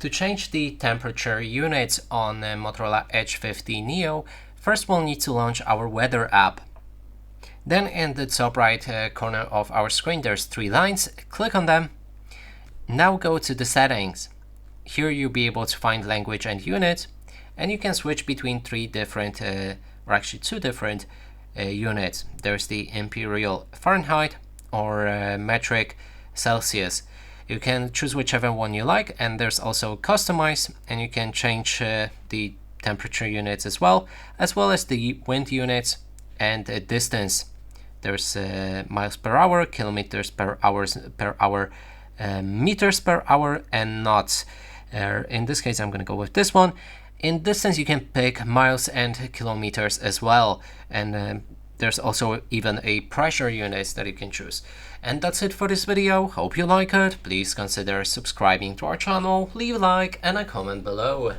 To change the temperature units on Motorola Edge 50 Neo, first we'll need to launch our weather app. Then in the top right corner of our screen there's 3 lines, click on them. Now go to the settings. Here you'll be able to find language and unit, and you can switch between 3 different, or actually 2 different units. There's the imperial Fahrenheit or metric Celsius. You can choose whichever one you like, and there's also customize, and you can change the temperature units as well as the wind units and distance. There's miles per hour, kilometers per hour, meters per hour, and knots. In this case, I'm going to go with this one. In distance, you can pick miles and kilometers as well, and there's also even a pressure unit that you can choose. And that's it for this video. Hope you like it. Please consider subscribing to our channel, leave a like and a comment below.